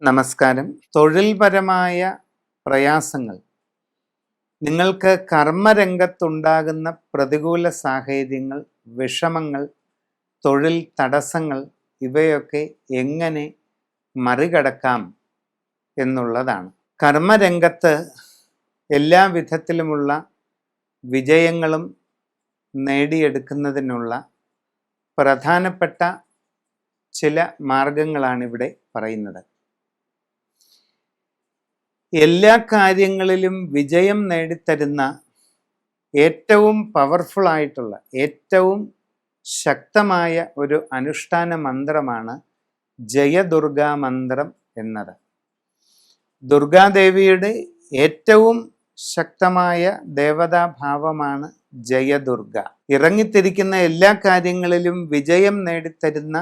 നമസ്കാരം. തൊഴിൽപരമായ പ്രയാസങ്ങൾ, നിങ്ങൾക്ക് കർമ്മരംഗത്തുണ്ടാകുന്ന പ്രതികൂല സാഹചര്യങ്ങൾ, വിഷമങ്ങൾ, തൊഴിൽ തടസ്സങ്ങൾ ഇവയൊക്കെ എങ്ങനെ മറികടക്കാം എന്നുള്ളതാണ്. കർമ്മരംഗത്ത് എല്ലാ വിധത്തിലുമുള്ള വിജയങ്ങളും നേടിയെടുക്കുന്നതിനുള്ള പ്രധാനപ്പെട്ട ചില മാർഗങ്ങളാണ് ഇവിടെ പറയുന്നത്. എല്ലാ കാര്യങ്ങളിലും വിജയം നേടിത്തരുന്ന ഏറ്റവും പവർഫുൾ ആയിട്ടുള്ള, ഏറ്റവും ശക്തമായ ഒരു അനുഷ്ഠാന മന്ത്രമാണ് ജയദുർഗാ മന്ത്രം എന്നത്. ദുർഗാദേവിയുടെ ഏറ്റവും ശക്തമായ ദേവതാഭാവമാണ് ജയദുർഗ. ഇറങ്ങിത്തിരിക്കുന്ന എല്ലാ കാര്യങ്ങളിലും വിജയം നേടിത്തരുന്ന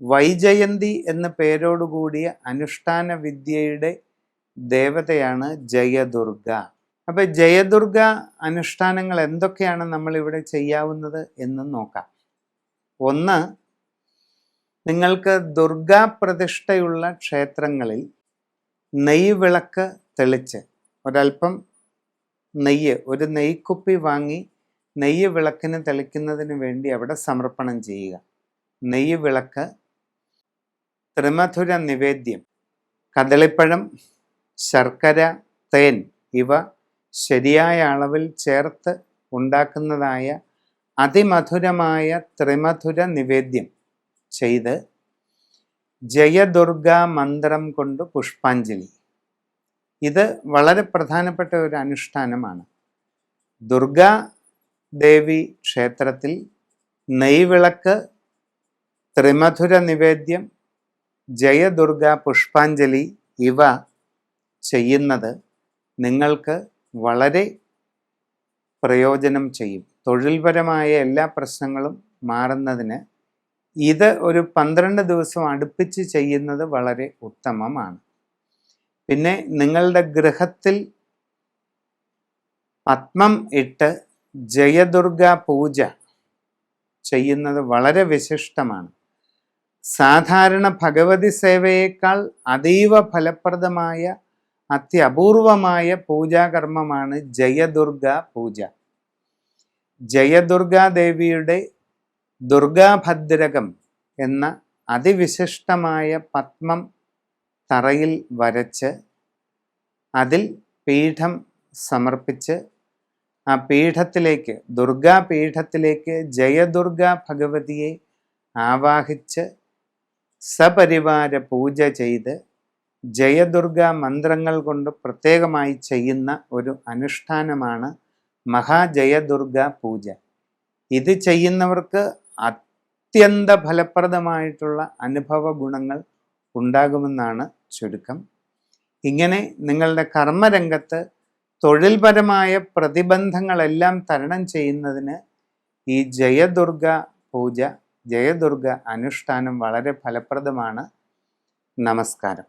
വൈജയന്തി എന്ന പേരോടുകൂടിയ അനുഷ്ഠാന വിദ്യയുടെ ദേവതയാണ് ജയദുർഗ. അപ്പൊ ജയദുർഗ അനുഷ്ഠാനങ്ങൾ എന്തൊക്കെയാണ് നമ്മൾ ഇവിടെ ചെയ്യാവുന്നത് എന്ന് നോക്കാം. ഒന്ന്, നിങ്ങൾക്ക് ദുർഗാ പ്രതിഷ്ഠയുള്ള ക്ഷേത്രങ്ങളിൽ നെയ്യ് വിളക്ക് തെളിച്ച് ഒരൽപ്പം നെയ്യ്, ഒരു നെയ്ക്കുപ്പി വാങ്ങി നെയ്യ് വിളക്കിന് തെളിക്കുന്നതിന് വേണ്ടി അവിടെ സമർപ്പണം ചെയ്യുക. നെയ്യ് വിളക്ക്, ത്രിമധുര നിവേദ്യം, കദളിപ്പഴം, ശർക്കര, തേൻ ഇവ ശരിയായ അളവിൽ ചേർത്ത് ഉണ്ടാക്കുന്നതായ അതിമധുരമായ ത്രിമധുര നിവേദ്യം ചെയ്ത് ജയദുർഗാ മന്ത്രം കൊണ്ട് പുഷ്പാഞ്ജലി. ഇത് വളരെ പ്രധാനപ്പെട്ട ഒരു അനുഷ്ഠാനമാണ്. ദുർഗാ ദേവി ക്ഷേത്രത്തിൽ നെയ്വിളക്ക്, ത്രിമധുര നിവേദ്യം, ജയദുർഗാ പുഷ്പാഞ്ജലി ഇവ ചെയ്യുന്നത് നിങ്ങൾക്ക് വളരെ പ്രയോജനം ചെയ്യും. തൊഴിൽപരമായ എല്ലാ പ്രശ്നങ്ങളും മാറുന്നതിന് ഇത് ഒരു 12 ദിവസം അടുപ്പിച്ച് ചെയ്യുന്നത് വളരെ ഉത്തമമാണ്. പിന്നെ നിങ്ങളുടെ ഗൃഹത്തിൽ പത്മം ഇട്ട് ജയദുർഗാ പൂജ ചെയ്യുന്നത് വളരെ വിശിഷ്ടമാണ്. സാധാരണ ഭഗവതി സേവയേക്കാൾ അതീവ ഫലപ്രദമായ അത്യപൂർവമായ പൂജാകർമ്മമാണ് ജയദുർഗാ പൂജ. ജയദുർഗാ ദേവിയുടെ ദുർഗാഭദ്രകം എന്ന അതിവിശിഷ്ടമായ പത്മം തറയിൽ വരച്ച് അതിൽ പീഠം സമർപ്പിച്ച് ആ പീഠത്തിലേക്ക്, ദുർഗാപീഠത്തിലേക്ക് ജയദുർഗാ ഭഗവതിയെ ആവാഹിച്ച് സപരിവാര പൂജ ചെയ്ത് ജയദുർഗ മന്ത്രങ്ങൾ കൊണ്ട് പ്രത്യേകമായി ചെയ്യുന്ന ഒരു അനുഷ്ഠാനമാണ് മഹാജയദുർഗ പൂജ. ഇത് ചെയ്യുന്നവർക്ക് അത്യന്ത ഫലപ്രദമായിട്ടുള്ള അനുഭവ ഗുണങ്ങൾ ഉണ്ടാകുമെന്നാണ് ചുരുക്കം. ഇങ്ങനെ നിങ്ങളുടെ കർമ്മരംഗത്ത് തൊഴിൽപരമായ പ്രതിബന്ധങ്ങളെല്ലാം തരണം ചെയ്യുന്നതിന് ഈ ജയദുർഗ പൂജ, ജയദുർഗ അനുഷ്ഠാനം വളരെ ഫലപ്രദമാണ്. നമസ്കാരം.